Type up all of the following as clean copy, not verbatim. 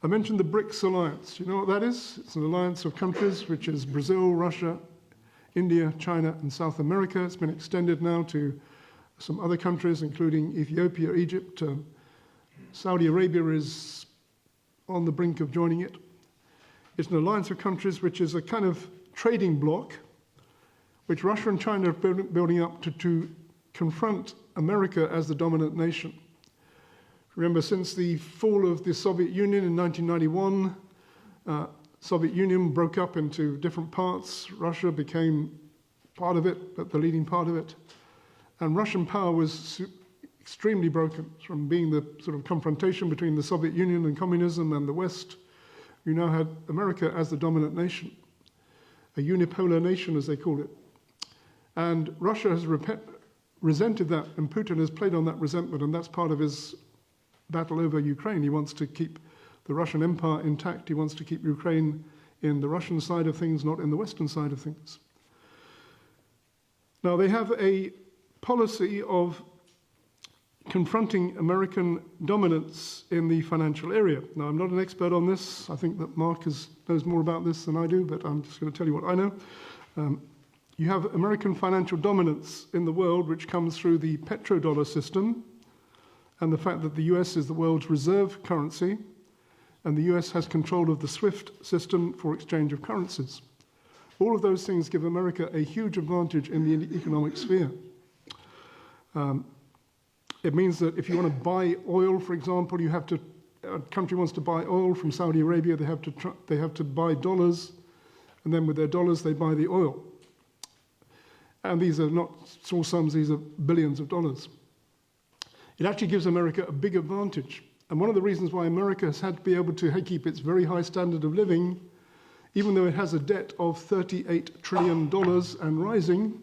I mentioned the BRICS Alliance. You know what that is? It's an alliance of countries, which is Brazil, Russia, India, China, and South America. It's been extended now to some other countries, including Ethiopia, Egypt. Saudi Arabia is on the brink of joining it. It's an alliance of countries which is a kind of trading bloc, which Russia and China are building up to confront America as the dominant nation. Remember, since the fall of the Soviet Union in 1991, Soviet Union broke up into different parts. Russia became part of it, but the leading part of it. And Russian power was extremely broken from being the sort of confrontation between the Soviet Union and communism and the West. You now had America as the dominant nation, a unipolar nation, as they call it. And Russia has resented that, and Putin has played on that resentment, and that's part of his battle over Ukraine. He wants to keep the Russian Empire intact. He wants to keep Ukraine in the Russian side of things, not in the Western side of things. Now, they have a policy of confronting American dominance in the financial area. Now, I'm not an expert on this. I think that Mark knows more about this than I do, but I'm just going to tell you what I know. You have American financial dominance in the world, which comes through the petro-dollar system, and the fact that the US is the world's reserve currency, and the US has control of the SWIFT system for exchange of currencies. All of those things give America a huge advantage in the economic sphere. It means that if you want to buy oil, for example, a country wants to buy oil from Saudi Arabia, they have to buy dollars, and then with their dollars they buy the oil. And these are not small sums, these are billions of dollars. It actually gives America a big advantage. And one of the reasons why America has had to be able to keep its very high standard of living, even though it has a debt of $38 trillion and rising,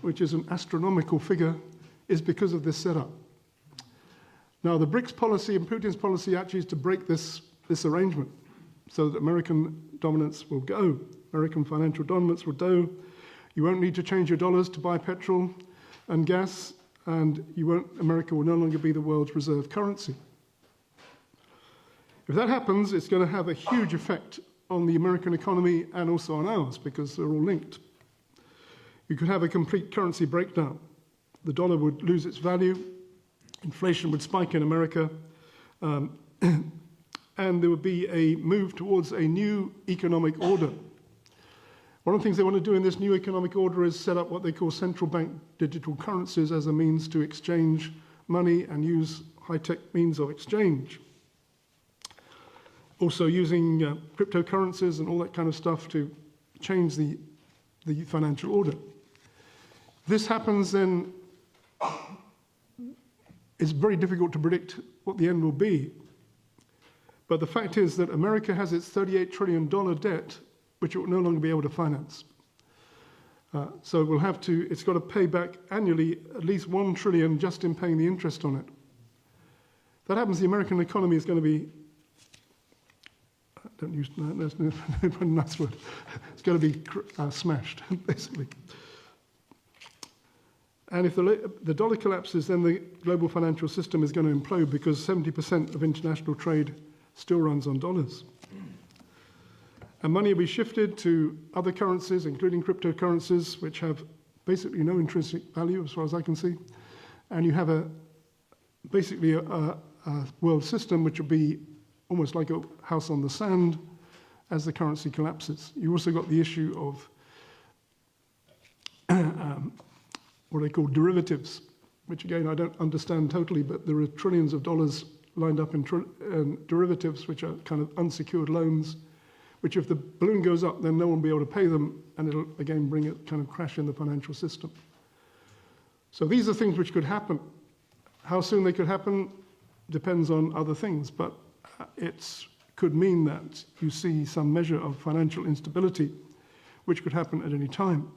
which is an astronomical figure, is because of this setup. Now, the BRICS policy and Putin's policy actually is to break this arrangement so that American dominance will go. American financial dominance will go. You won't need to change your dollars to buy petrol and gas, and America will no longer be the world's reserve currency. If that happens, it's going to have a huge effect on the American economy and also on ours, because they're all linked. You could have a complete currency breakdown. The dollar would lose its value, inflation would spike in America, and there would be a move towards a new economic order. One of the things they want to do in this new economic order is set up what they call central bank digital currencies as a means to exchange money and use high-tech means of exchange. Also using cryptocurrencies and all that kind of stuff to change the financial order. If this happens, then it's very difficult to predict what the end will be. But the fact is that America has its $38 trillion debt, which it will no longer be able to finance. So it's got to pay back annually at least $1 trillion just in paying the interest on it. If that happens, the American economy is going to be, don't use that's a nice word, it's going to be smashed, basically. And if the dollar collapses, then the global financial system is going to implode because 70% of international trade still runs on dollars. And money will be shifted to other currencies, including cryptocurrencies, which have basically no intrinsic value as far as I can see. And you have basically a world system which will be almost like a house on the sand as the currency collapses. You also got the issue of what they call derivatives, which again I don't understand totally, but there are trillions of dollars lined up in derivatives, which are kind of unsecured loans, which if the balloon goes up, then no one will be able to pay them, and it'll again bring a kind of crash in the financial system. So these are things which could happen. How soon they could happen depends on other things, but it could mean that you see some measure of financial instability, which could happen at any time.